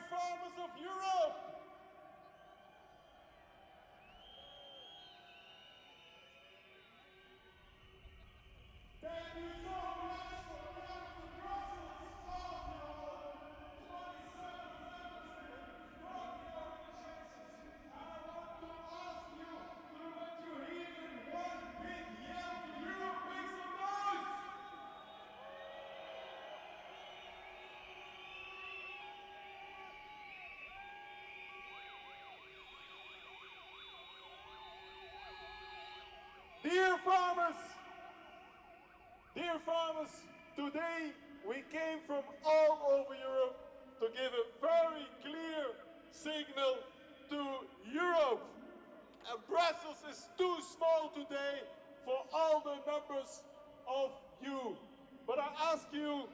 farmers of Europe! Thank you so much for coming to Brussels of your 27 members from the organizations. I want to ask you to let your hear in one big yell to Europe, make some noise! Dear farmers, today we came from all over Europe to give a very clear signal to Europe. And Brussels is too small today for all the numbers of you. But I ask you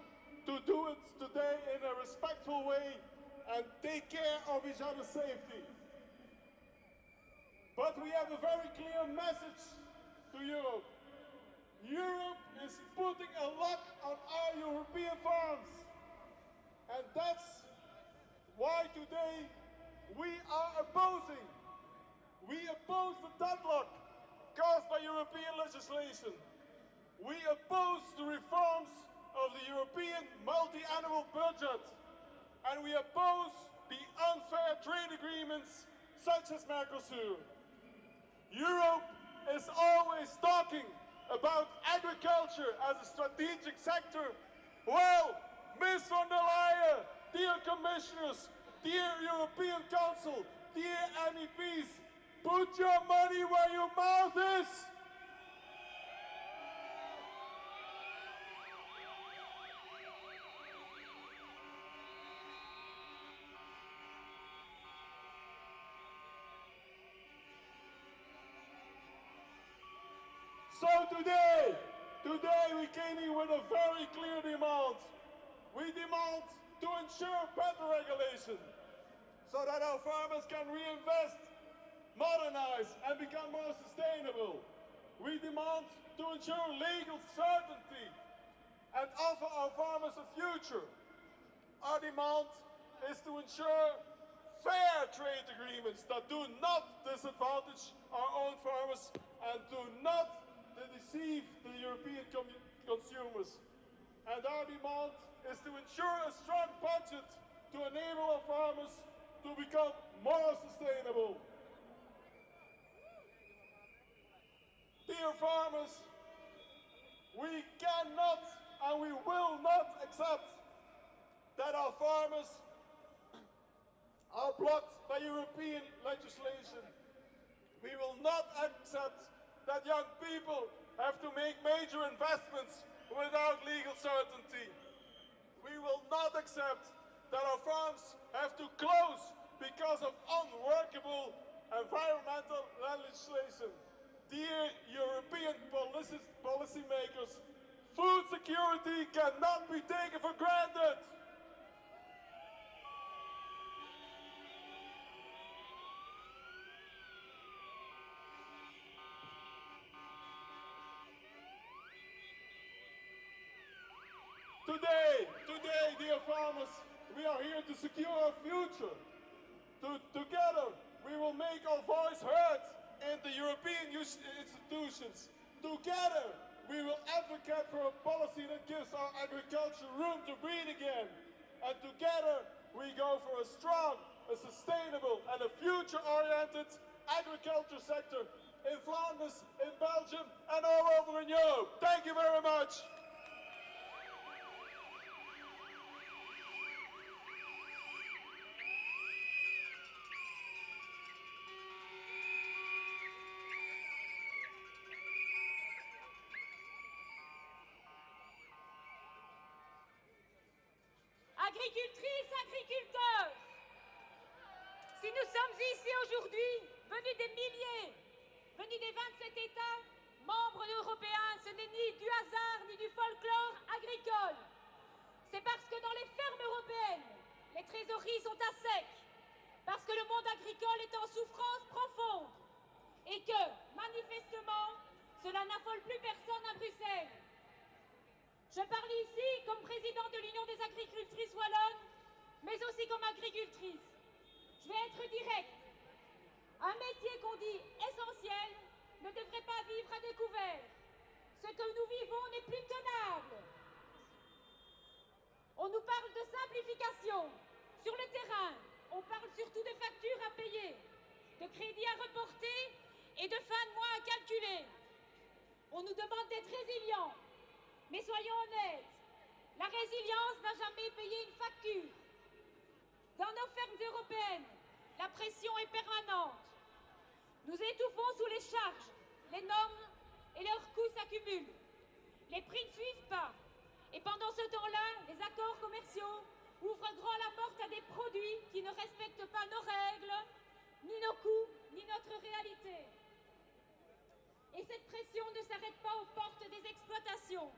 to do it today in a respectful way and take care of each other's safety. But we have a very clear message to Europe. Europe is putting a lock on our European farms. And that's why today we are opposing. We oppose the deadlock caused by European legislation. We oppose the reforms of the European multi-annual budget. And we oppose the unfair trade agreements such as Mercosur. Europe is always talking about agriculture as a strategic sector. Well, Ms. von der Leyen, dear commissioners, dear European Council, dear MEPs, put your money where your mouth is! So today we came here with a very clear demand. We demand to ensure better regulation so that our farmers can reinvest, modernize and become more sustainable. We demand to ensure legal certainty and offer our farmers a future. Our demand is to ensure fair trade agreements that do not disadvantage our own farmers and do not deceive the European consumers. And our demand is to ensure a strong budget to enable our farmers to become more sustainable. Dear farmers, we cannot and we will not accept that our farmers are blocked by European legislation. We will not accept that young people have to make major investments without legal certainty. We will not accept that our farms have to close because of unworkable environmental legislation. Dear European policymakers, food security cannot be taken for granted. Today, dear farmers, we are here to secure our future. Together, we will make our voice heard in the European institutions. Together, we will advocate for a policy that gives our agriculture room to breathe again. And together, we go for a strong, a sustainable and a future-oriented agriculture sector in Flanders, in Belgium and all over in Europe. Thank you very much. Agricultrices, agriculteurs, si nous sommes ici aujourd'hui, venus des milliers, venus des 27 États, membres européens, ce n'est ni du hasard ni du folklore agricole. C'est parce que dans les fermes européennes, les trésoreries sont à sec, parce que le monde agricole est en souffrance profonde et que, manifestement, cela n'affole plus personne à Bruxelles. Je parle ici comme président de l'Union des agricultrices wallonnes mais aussi comme agricultrice. Je vais être directe. Un métier qu'on dit essentiel ne devrait pas vivre à découvert. Ce que nous vivons n'est plus tenable. On nous parle de simplification. Sur le terrain, on parle surtout de factures à payer, de crédits à reporter et de fin de mois à calculer. On nous demande d'être résilients. Mais soyons honnêtes, la résilience n'a jamais payé une facture. Dans nos fermes européennes, la pression est permanente. Nous étouffons sous les charges, les normes et leurs coûts s'accumulent. Les prix ne suivent pas. Et pendant ce temps-là, les accords commerciaux ouvrent grand la porte à des produits qui ne respectent pas nos règles, ni nos coûts, ni notre réalité. Et cette pression ne s'arrête pas aux portes des exploitations.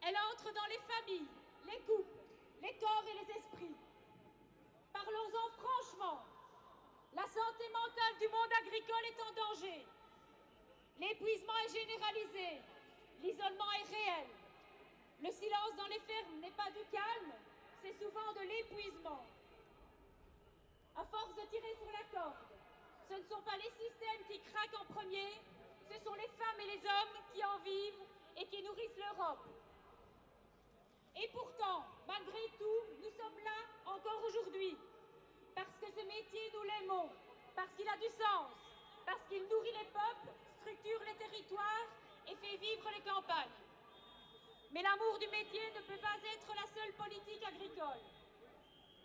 Elle entre dans les familles, les couples, les corps et les esprits. Parlons-en franchement. La santé mentale du monde agricole est en danger. L'épuisement est généralisé. L'isolement est réel. Le silence dans les fermes n'est pas du calme, c'est souvent de l'épuisement. À force de tirer sur la corde, ce ne sont pas les systèmes qui craquent en premier, ce sont les femmes et les hommes qui en vivent et qui nourrissent l'Europe. Et pourtant, malgré tout, nous sommes là encore aujourd'hui. Parce que ce métier, nous l'aimons. Parce qu'il a du sens. Parce qu'il nourrit les peuples, structure les territoires et fait vivre les campagnes. Mais l'amour du métier ne peut pas être la seule politique agricole.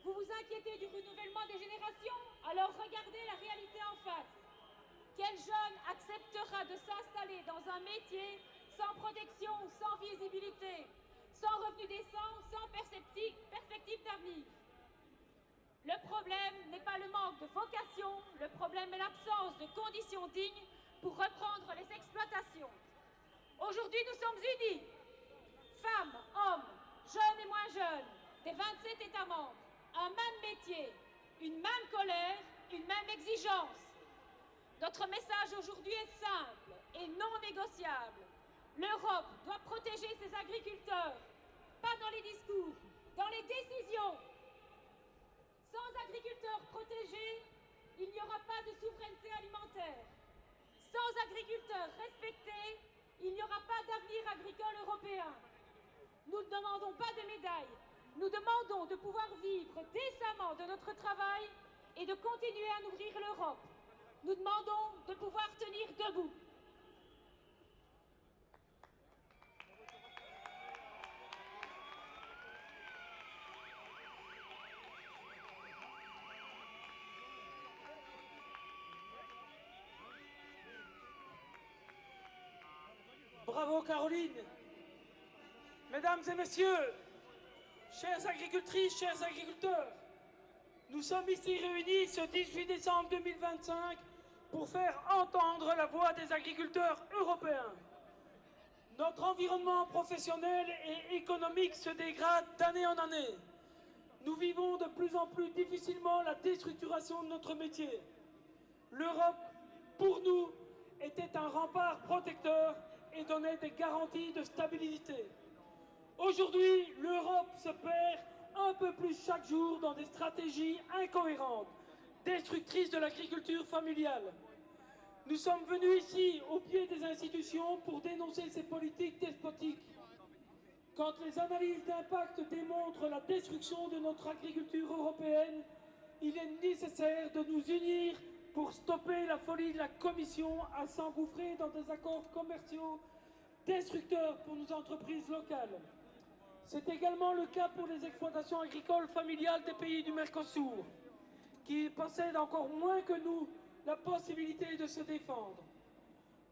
Vous vous inquiétez du renouvellement des générations? Alors regardez la réalité en face. Quel jeune acceptera de s'installer dans un métier sans protection, sans visibilité, sans revenu décent, sans perspective d'avenir? Le problème n'est pas le manque de vocation, le problème est l'absence de conditions dignes pour reprendre les exploitations. Aujourd'hui, nous sommes unis. Femmes, hommes, jeunes et moins jeunes, des 27 États membres, un même métier, une même colère, une même exigence. Notre message aujourd'hui est simple et non négociable. L'Europe doit protéger ses agriculteurs, pas dans les discours, dans les décisions. Sans agriculteurs protégés, il n'y aura pas de souveraineté alimentaire. Sans agriculteurs respectés, il n'y aura pas d'avenir agricole européen. Nous ne demandons pas de médailles, nous demandons de pouvoir vivre décemment de notre travail et de continuer à nourrir l'Europe. Nous demandons de pouvoir tenir debout. Bravo Caroline. Mesdames et messieurs, chères agricultrices, chers agriculteurs, nous sommes ici réunis ce 18 décembre 2025 pour faire entendre la voix des agriculteurs européens. Notre environnement professionnel et économique se dégrade d'année en année. Nous vivons de plus en plus difficilement la déstructuration de notre métier. L'Europe, pour nous, était un rempart protecteur et donnait des garanties de stabilité. Aujourd'hui, l'Europe se perd un peu plus chaque jour dans des stratégies incohérentes, destructrices de l'agriculture familiale. Nous sommes venus ici, au pied des institutions, pour dénoncer ces politiques despotiques. Quand les analyses d'impact démontrent la destruction de notre agriculture européenne, il est nécessaire de nous unir pour stopper la folie de la Commission à s'engouffrer dans des accords commerciaux destructeurs pour nos entreprises locales. C'est également le cas pour les exploitations agricoles familiales des pays du Mercosur, qui possèdent encore moins que nous la possibilité de se défendre.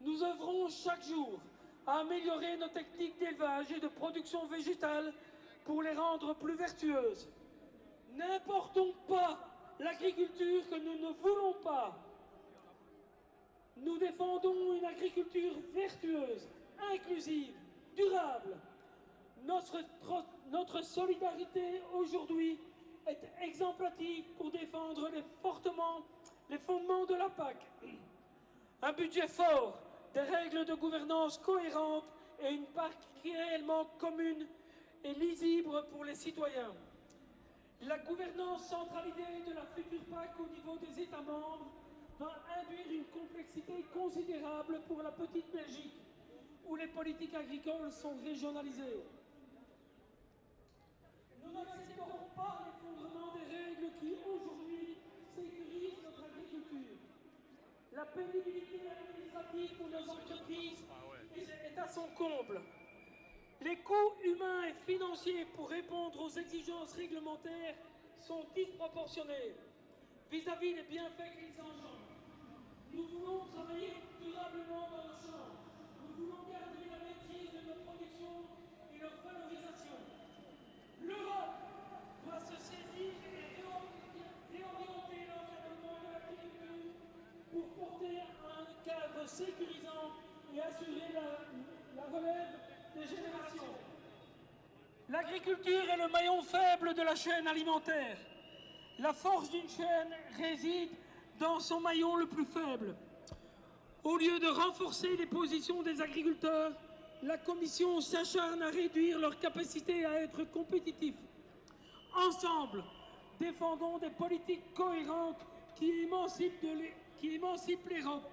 Nous œuvrons chaque jour à améliorer nos techniques d'élevage et de production végétale pour les rendre plus vertueuses. N'importons pas l'agriculture que nous ne voulons pas. Nous défendons une agriculture vertueuse, inclusive, durable. Notre solidarité aujourd'hui est exemplative pour défendre les fondements de la PAC. Un budget fort, des règles de gouvernance cohérentes et une PAC réellement commune et lisible pour les citoyens. La gouvernance centralisée de la future PAC au niveau des États membres va induire une complexité considérable pour la petite Belgique, où les politiques agricoles sont régionalisées. Nous n'accepterons pas l'effondrement des règles qui, aujourd'hui, sécurisent notre agriculture. La pénibilité administrative pour nos entreprises est à son comble. Les coûts humains et financiers pour répondre aux exigences réglementaires sont disproportionnés vis-à-vis des bienfaits qu'ils engendrent. Nous voulons travailler durablement dans nos champs. Nous voulons garder la maîtrise de nos productions et leur valorisation. L'Europe doit se saisir et réorienter l'encadrement de l'agriculture pour porter un cadre sécurisant et assurer la relève des générations. L'agriculture est le maillon faible de la chaîne alimentaire. La force d'une chaîne réside dans son maillon le plus faible. Au lieu de renforcer les positions des agriculteurs, la Commission s'acharne à réduire leur capacité à être compétitifs. Ensemble, défendons des politiques cohérentes qui émancipent l'Europe.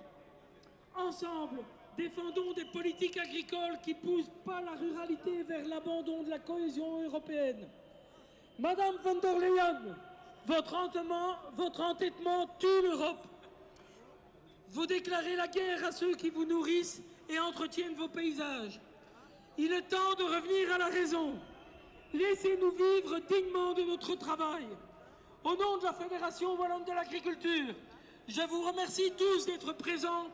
Ensemble, défendons des politiques agricoles qui ne poussent pas la ruralité vers l'abandon de la cohésion européenne. Madame von der Leyen, votre entêtement tue l'Europe. Vous déclarez la guerre à ceux qui vous nourrissent et entretiennent vos paysages. Il est temps de revenir à la raison. Laissez-nous vivre dignement de notre travail. Au nom de la Fédération wallonne de l'agriculture, je vous remercie tous d'être présents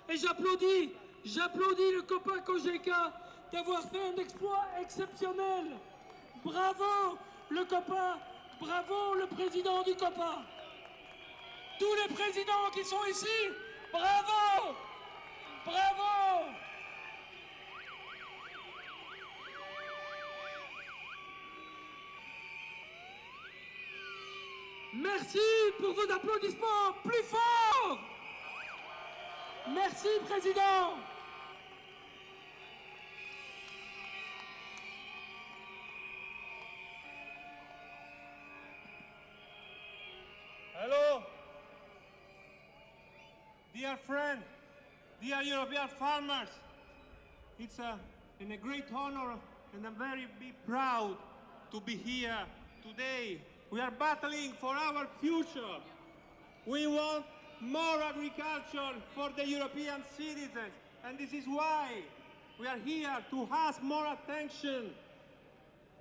et j'applaudis le COPA COGECA d'avoir fait un exploit exceptionnel. Bravo le COPA, bravo le président du COPA. Tous les présidents qui sont ici, bravo, bravo. Merci pour vos applaudissements plus forts. Merci, Président. Hello, dear friend, dear European farmers. It's a great honor and I'm very proud to be here today. We are battling for our future. We want more agriculture for the European citizens, and this is why we are here to ask more attention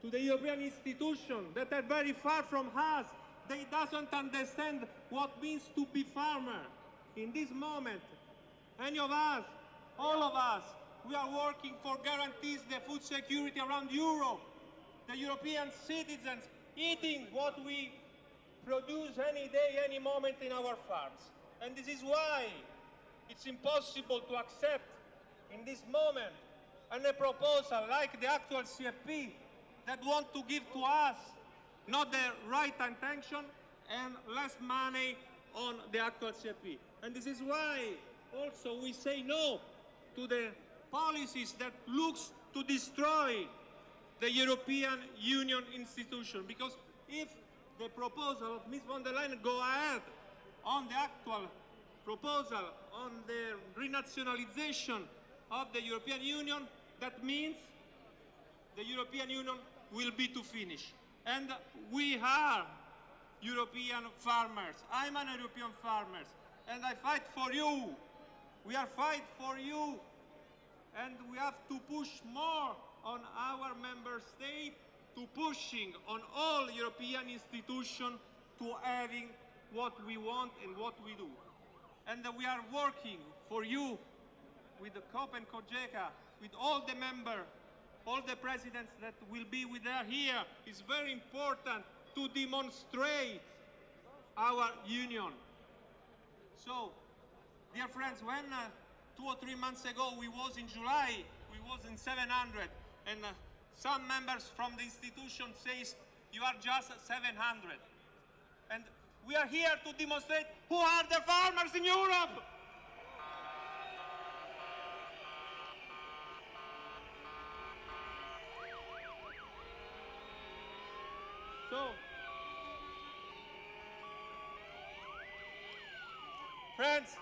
to the European institutions that are very far from us. They doesn't understand what means to be farmer. In this moment, any of us, all of us, we are working for guarantees the food security around Europe. The European citizens eating what we produce any day, any moment in our farms. And this is why it's impossible to accept in this moment a proposal like the actual CFP that want to give to us not the right intention and less money on the actual CFP. And this is why also we say no to the policies that looks to destroy the European Union institution. Because if the proposal of Ms. von der Leyen go ahead on the actual proposal on the renationalization of the European Union, that means the European Union will be to finish. And we are European farmers. I'm an European farmer, and I fight for you. We are fighting for you, and we have to push more on our member state, to pushing on all European institutions to having what we want and what we do. And we are working for you with the COP and COGECA, with all the members, all the presidents that will be with us here. It's very important to demonstrate our union. So, dear friends, when 2 or 3 months ago we was in July, we was in 700, and some members from the institution says you are just 700. And we are here to demonstrate who are the farmers in Europe. So, Friends,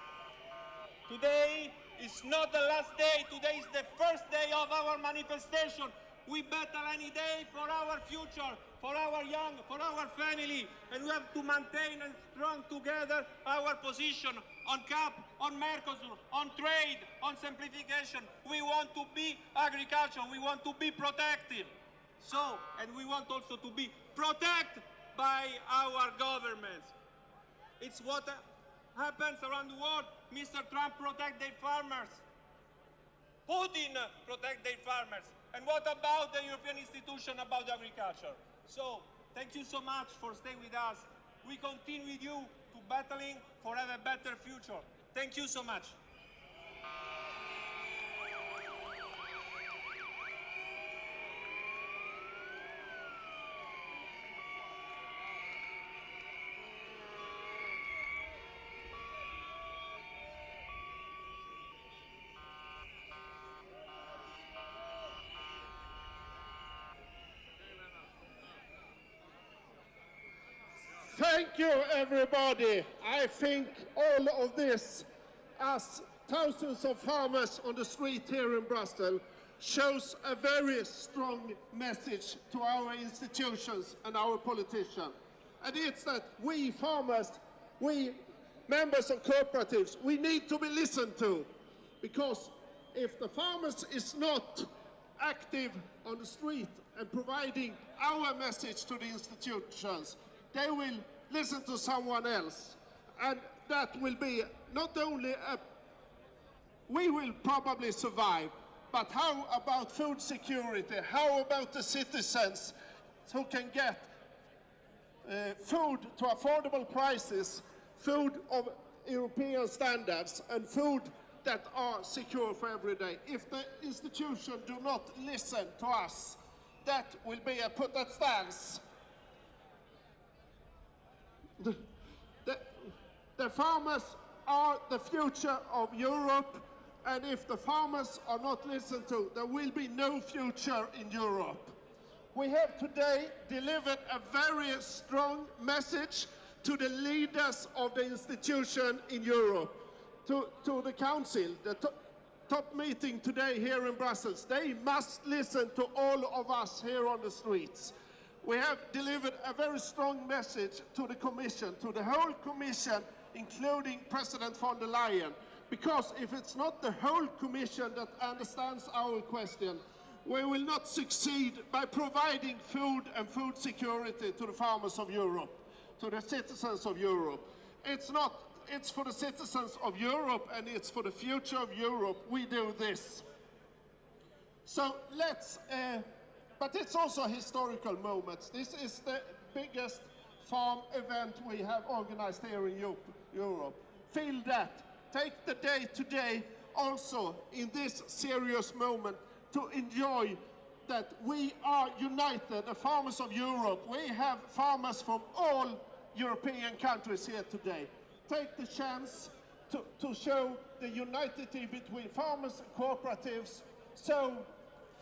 today is not the last day. Today is the first day of our manifestation. We battle any day for our future, for our young, for our family, and we have to maintain and strong together our position on CAP, on Mercosur, on trade, on simplification. We want to be agriculture, we want to be protective. So, and we want also to be protected by our governments. It's what happens around the world. Mr. Trump protect their farmers. Putin protect their farmers. And what about the European institution about agriculture? So, thank you so much for staying with us. We continue with you to battling for a better future. Thank you so much. Thank you, everybody. I think all of this, as thousands of farmers on the street here in Brussels, shows a very strong message to our institutions and our politicians. And it's that we farmers, we members of cooperatives, we need to be listened to. Because if the farmers is not active on the street and providing our message to the institutions, they will listen to someone else. And that will be not only we will probably survive, but how about food security? How about the citizens who can get food to affordable prices, food of European standards, and food that are secure for every day? If the institutions do not listen to us, that will be a put at stance. The farmers are the future of Europe, and if the farmers are not listened to, there will be no future in Europe. We have today delivered a very strong message to the leaders of the institution in Europe, to the Council, the top meeting today here in Brussels. They must listen to all of us here on the streets. We have delivered a very strong message to the Commission, to the whole Commission, including President von der Leyen. Because if it's not the whole Commission that understands our question, we will not succeed by providing food and food security to the farmers of Europe, to the citizens of Europe. It's for the citizens of Europe, and it's for the future of Europe we do this. So let's, but it's also a historical moment. This is the biggest farm event we have organized here in Europe. Feel that. Take the day today also in this serious moment to enjoy that we are united, the farmers of Europe. We have farmers from all European countries here today. Take the chance to show the unity between farmers and cooperatives, so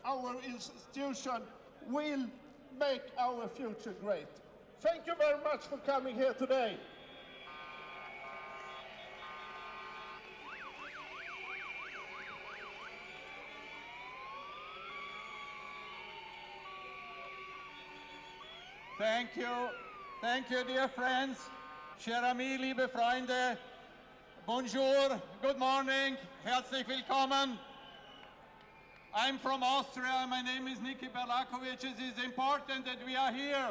our institution will make our future great. Thank you very much for coming here today. Thank you, dear friends. Cher ami, liebe Freunde. Bonjour, good morning, herzlich willkommen. I'm from Austria, my name is Niki Berlakovic. It is important that we are here.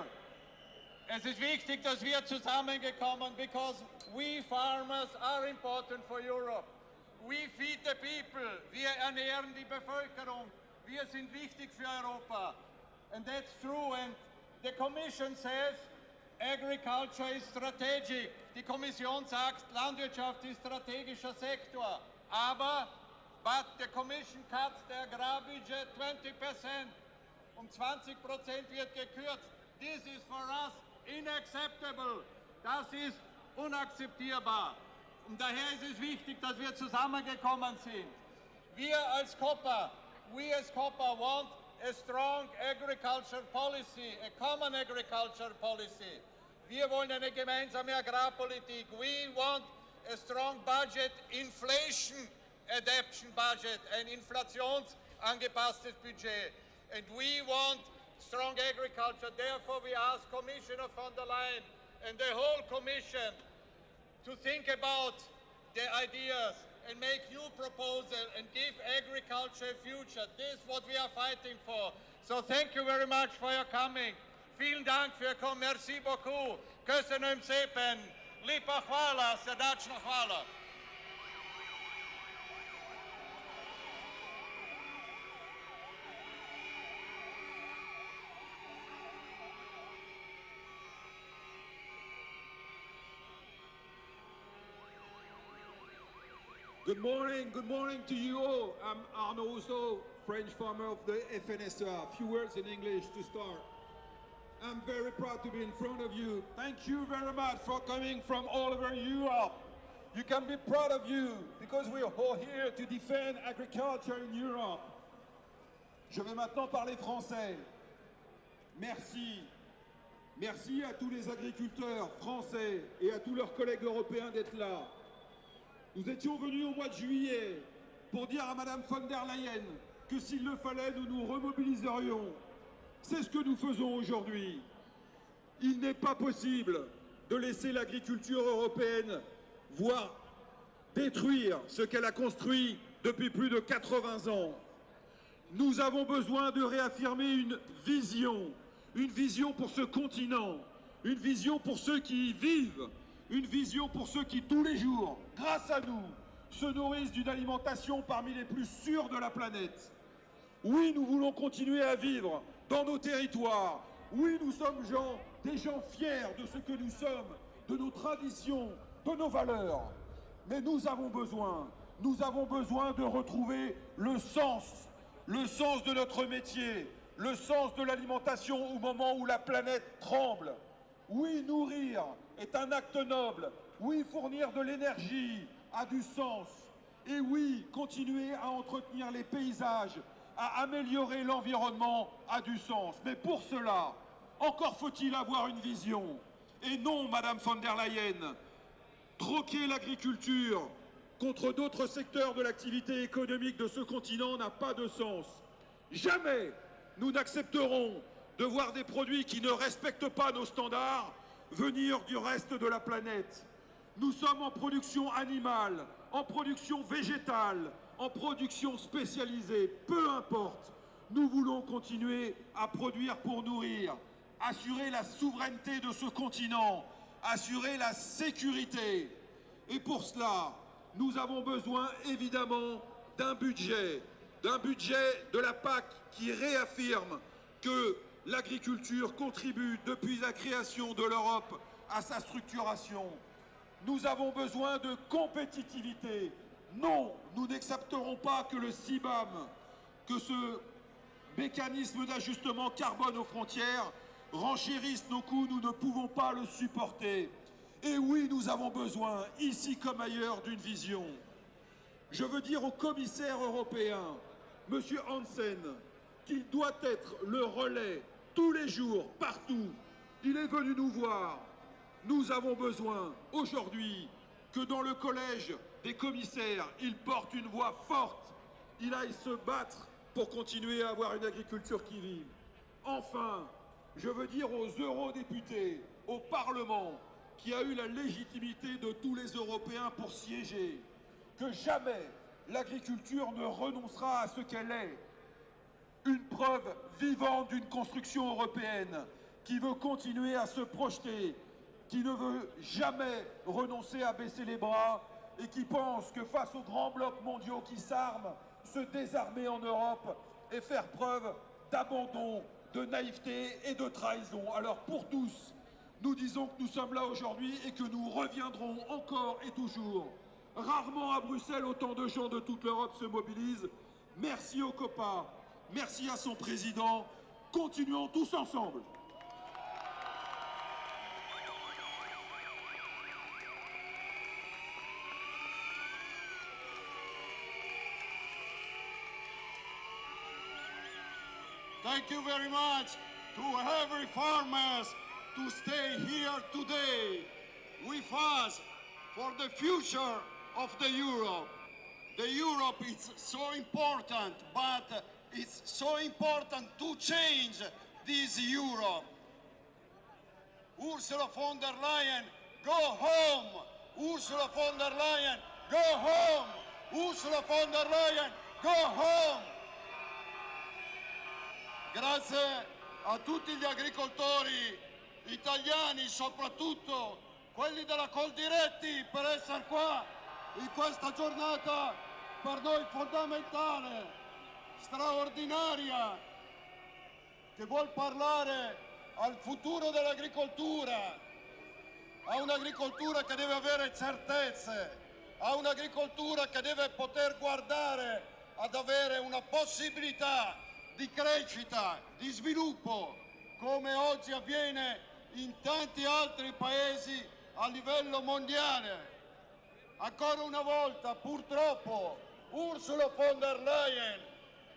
Es ist wichtig, dass wir zusammengekommen, because we farmers are important for Europe. We feed the people. Wir ernähren die Bevölkerung. Wir sind wichtig für Europa. And that's true. And the Commission says agriculture is strategic. Die Kommission sagt, Landwirtschaft ist strategischer Sektor. But the Commission cuts the agrarbudget 20%. 20% wird gekürzt. This is for us unacceptable. Das ist unakzeptierbar. Und daher ist es wichtig, dass wir zusammengekommen sind. Wir als COPA, want a strong agriculture policy, a common agriculture policy. Wir wollen eine gemeinsame Agrarpolitik. We want a strong budget, inflation adaptation budget, ein inflationsangepastes Budget. And we want strong agriculture. Therefore, we ask Commissioner von der Leyen and the whole Commission to think about the ideas and make new proposals and give agriculture a future. This is what we are fighting for. So thank you very much for your coming. Vielen Dank für kommen. Merci beaucoup. Köszönöm szépen. Lipa hvala, srdačno hvala. Good morning to you all. I'm Arnaud Rousseau, French farmer of the FNSA. A few words in English to start. I'm very proud to be in front of you. Thank you very much for coming from all over Europe. You can be proud of you because we're all here to defend agriculture in Europe. Je vais maintenant parler français. Merci. Merci à tous les agriculteurs français et à tous leurs collègues européens d'être là. Nous étions venus au mois de juillet pour dire à Madame von der Leyen que s'il le fallait, nous nous remobiliserions. C'est ce que nous faisons aujourd'hui. Il n'est pas possible de laisser l'agriculture européenne voire détruire ce qu'elle a construit depuis plus de 80 ans. Nous avons besoin de réaffirmer une vision pour ce continent, une vision pour ceux qui y vivent, une vision pour ceux qui, tous les jours, grâce à nous, se nourrissent d'une alimentation parmi les plus sûres de la planète. Oui, nous voulons continuer à vivre dans nos territoires. Oui, nous sommes des gens fiers de ce que nous sommes, de nos traditions, de nos valeurs. Mais nous avons besoin de retrouver le sens de notre métier, le sens de l'alimentation au moment où la planète tremble. Oui, nourrir est un acte noble. Oui, fournir de l'énergie a du sens. Et oui, continuer à entretenir les paysages, à améliorer l'environnement a du sens. Mais pour cela, encore faut-il avoir une vision. Et non, Madame von der Leyen, troquer l'agriculture contre d'autres secteurs de l'activité économique de ce continent n'a pas de sens. Jamais nous n'accepterons de voir des produits qui ne respectent pas nos standards venir du reste de la planète. Nous sommes en production animale, en production végétale, en production spécialisée, peu importe. Nous voulons continuer à produire pour nourrir, assurer la souveraineté de ce continent, assurer la sécurité. Et pour cela, nous avons besoin évidemment d'un budget de la PAC qui réaffirme que l'agriculture contribue depuis la création de l'Europe à sa structuration. Nous avons besoin de compétitivité. Non, nous n'accepterons pas que le CBAM, que ce mécanisme d'ajustement carbone aux frontières, renchérisse nos coûts. Nous ne pouvons pas le supporter. Et oui, nous avons besoin, ici comme ailleurs, d'une vision. Je veux dire au commissaire européen, M. Hansen, qu'il doit être le relais tous les jours, partout. Il est venu nous voir. Nous avons besoin aujourd'hui que dans le collège des commissaires, il porte une voix forte. Il aille se battre pour continuer à avoir une agriculture qui vive. Enfin, je veux dire aux eurodéputés, au Parlement, qui a eu la légitimité de tous les Européens pour siéger, que jamais l'agriculture ne renoncera à ce qu'elle est. Une preuve vivante d'une construction européenne qui veut continuer à se projeter, qui ne veut jamais renoncer à baisser les bras et qui pense que face aux grands blocs mondiaux qui s'arment, se désarmer en Europe et faire preuve d'abandon, de naïveté et de trahison. Alors pour tous, nous disons que nous sommes là aujourd'hui et que nous reviendrons encore et toujours. Rarement à Bruxelles, autant de gens de toute l'Europe se mobilisent. Merci au COPA. Merci à son président. Continuons tous ensemble. Thank you very much to every farmers to stay here today with us for the future of the Europe. The Europe is so important, but it's so important to change this Europe. Ursula von der Leyen, go home! Ursula von der Leyen, go home! Ursula von der Leyen, go home! Grazie a tutti gli agricoltori italiani, soprattutto quelli della Coldiretti, per essere qua in questa giornata per noi fondamentale, straordinaria, che vuol parlare al futuro dell'agricoltura, a un'agricoltura che deve avere certezze, a un'agricoltura che deve poter guardare ad avere una possibilità di crescita, di sviluppo, come oggi avviene in tanti altri paesi a livello mondiale. Ancora una volta, purtroppo, Ursula von der Leyen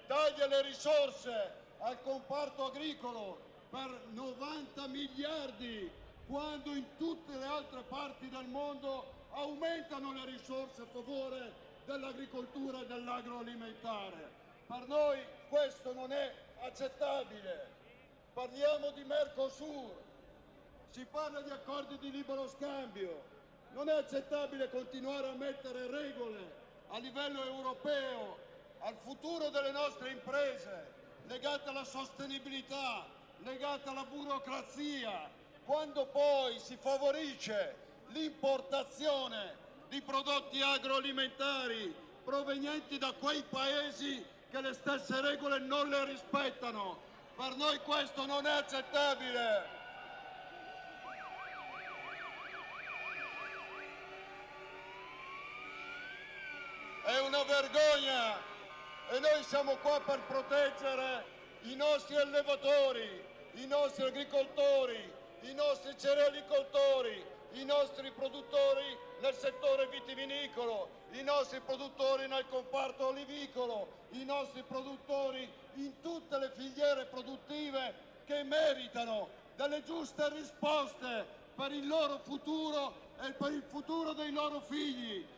taglia le risorse al comparto agricolo per 90 miliardi, quando in tutte le altre parti del mondo aumentano le risorse a favore dell'agricoltura e dell'agroalimentare. Per noi questo non è accettabile. Parliamo di Mercosur, si parla di accordi di libero scambio. Non è accettabile continuare a mettere regole a livello europeo al futuro delle nostre imprese, legate alla sostenibilità, legate alla burocrazia, quando poi si favorisce l'importazione di prodotti agroalimentari provenienti da quei paesi che le stesse regole non le rispettano. Per noi questo non è accettabile. È una vergogna e noi siamo qua per proteggere i nostri allevatori, i nostri agricoltori, i nostri cerealicoltori, i nostri produttori nel settore vitivinicolo, i nostri produttori nel comparto olivicolo, i nostri produttori in tutte le filiere produttive che meritano delle giuste risposte per il loro futuro e per il futuro dei loro figli.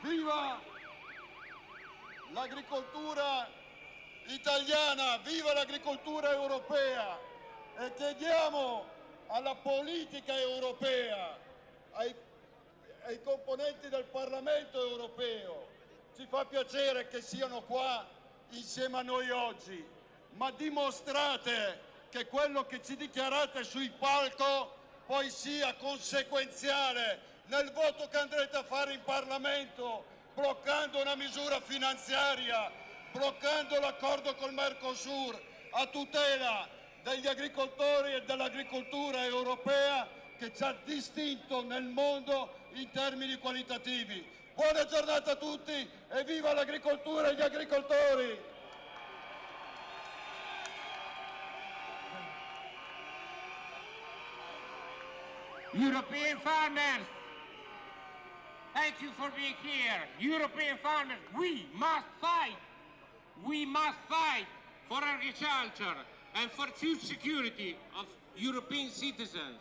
Viva l'agricoltura italiana, viva l'agricoltura europea, e chiediamo alla politica europea, ai componenti del Parlamento europeo, ci fa piacere che siano qua insieme a noi oggi, ma dimostrate che quello che ci dichiarate sul palco poi sia conseguenziale nel voto che andrete a fare in Parlamento, bloccando una misura finanziaria, bloccando l'accordo col Mercosur a tutela degli agricoltori e dell'agricoltura europea che ci ha distinto nel mondo in termini qualitativi. Buona giornata a tutti e viva l'agricoltura e gli agricoltori! European farmers, thank you for being here. European farmers, we must fight. We must fight for agriculture and for food security of European citizens.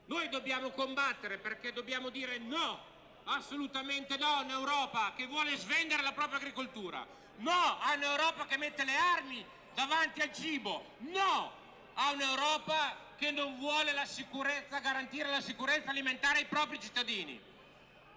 Noi dobbiamo combattere perché dobbiamo dire no, assolutamente no a un'Europa che vuole svendere la propria agricoltura. No a un'Europa che mette le armi davanti al cibo. No a un'Europa che non vuole la sicurezza, garantire la sicurezza alimentare ai propri cittadini.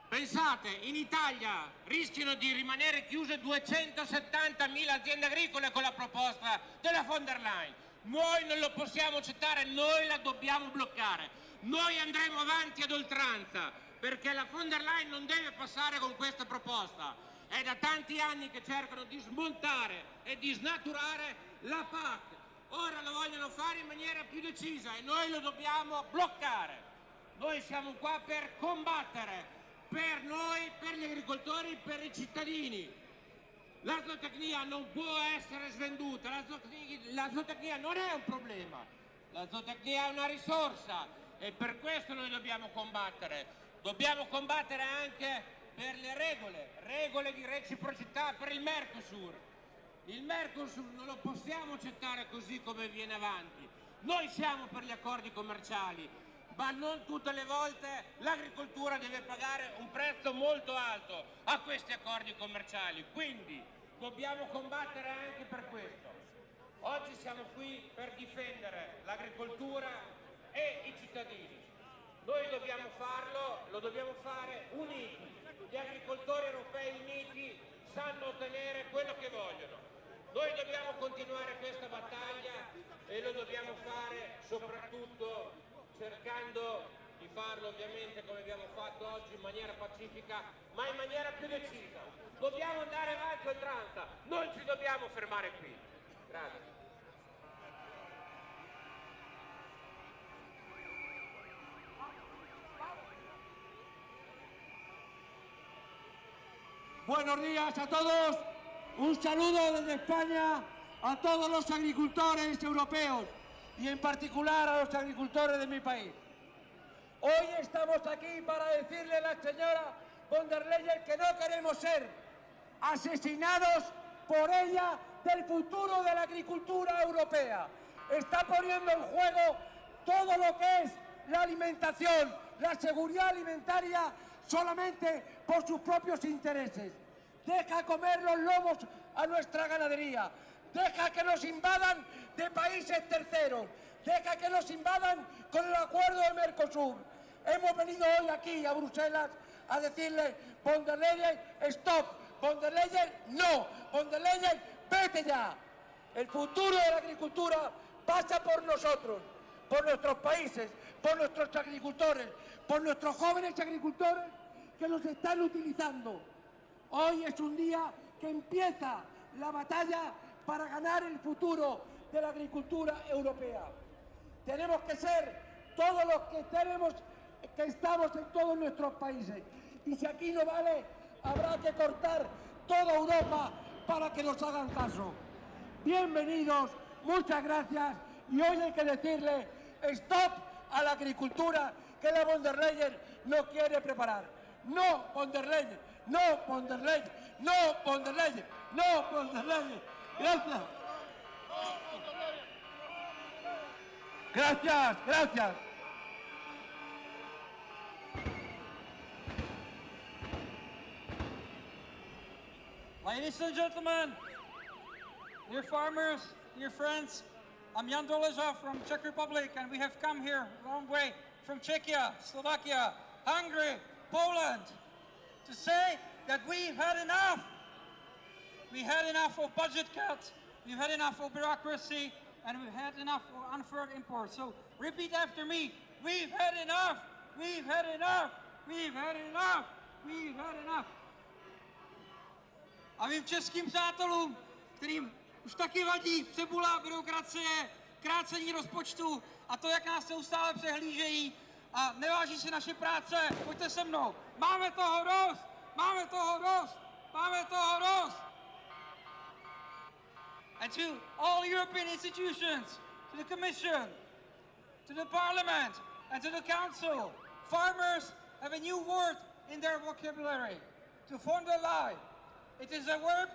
Pensate, in Italia rischiano di rimanere chiuse 270.000 aziende agricole con la proposta della von der Leyen. Noi non lo possiamo accettare, noi la dobbiamo bloccare. Noi andremo avanti ad oltranza, perché la von der Leyen non deve passare con questa proposta. È da tanti anni che cercano di smontare e di snaturare la PAC. Ora lo vogliono fare in maniera più decisa e noi lo dobbiamo bloccare. Noi siamo qua per combattere, per noi, per gli agricoltori, per i cittadini. La zootecnia non può essere svenduta, la zootecnia non è un problema, la zootecnia è una risorsa e per questo noi dobbiamo combattere. Dobbiamo combattere anche per le regole di reciprocità per il Mercosur. Il Mercosur non lo possiamo accettare così come viene avanti. Noi siamo per gli accordi commerciali, ma non tutte le volte l'agricoltura deve pagare un prezzo molto alto a questi accordi commerciali, quindi dobbiamo combattere anche per questo. Oggi siamo qui per difendere l'agricoltura e i cittadini. Noi dobbiamo farlo, lo dobbiamo fare uniti. Gli agricoltori europei uniti sanno ottenere quello che vogliono. Noi dobbiamo continuare questa battaglia e lo dobbiamo fare soprattutto cercando di farlo ovviamente come abbiamo fatto oggi in maniera pacifica, ma in maniera più decisa. Dobbiamo andare avanti a oltranza, non ci dobbiamo fermare qui. Grazie. Buenos días a todos, un saludo desde España a todos los agricultores europeos y en particular a los agricultores de mi país. Hoy estamos aquí para decirle a la señora von der Leyen que no queremos ser asesinados por ella del futuro de la agricultura europea. Está poniendo en juego todo lo que es la alimentación, la seguridad alimentaria solamente por sus propios intereses. Deja comer los lobos a nuestra ganadería, deja que nos invadan de países terceros, deja que nos invadan con el acuerdo de Mercosur. Hemos venido hoy aquí a Bruselas a decirle, von der Leyen, stop, von der Leyen, no, von der Leyen, vete ya. El futuro de la agricultura pasa por nosotros, por nuestros países, por nuestros agricultores, por nuestros jóvenes agricultores que los están utilizando. Hoy es un día que empieza la batalla para ganar el futuro de la agricultura europea. Tenemos que ser todos los que estamos en todos nuestros países. Y si aquí no vale, habrá que cortar toda Europa para que nos hagan caso. Bienvenidos, muchas gracias. Y hoy hay que decirle stop a la agricultura que la von der Leyen no quiere preparar. No, von der Leyen, no, von der Leyen, no, von der Leyen, no, von der Leyen. Gracias. Gracias, gracias. Ladies and gentlemen, dear farmers, dear friends, I'm Jan Dolezov from Czech Republic, and we have come here a long way from Czechia, Slovakia, Hungary, Poland, to say that we've had enough. We had enough of budget cuts, we've had enough of bureaucracy, and we've had enough of unfair imports. So repeat after me, we've had enough, we've had enough, we've had enough, we've had enough. A mým českým přátelům, kterým už taky vadí cebula, byrokracie, krácení rozpočtu a to, jak nás neustále přehlížejí a neváží si naše práce, pojďte se mnou. Máme toho dost, máme toho dost, máme toho dost. And to all European institutions, to the Commission, to the Parliament and to the Council, farmers have a new word in their vocabulary, to von der Leyen. It is a verb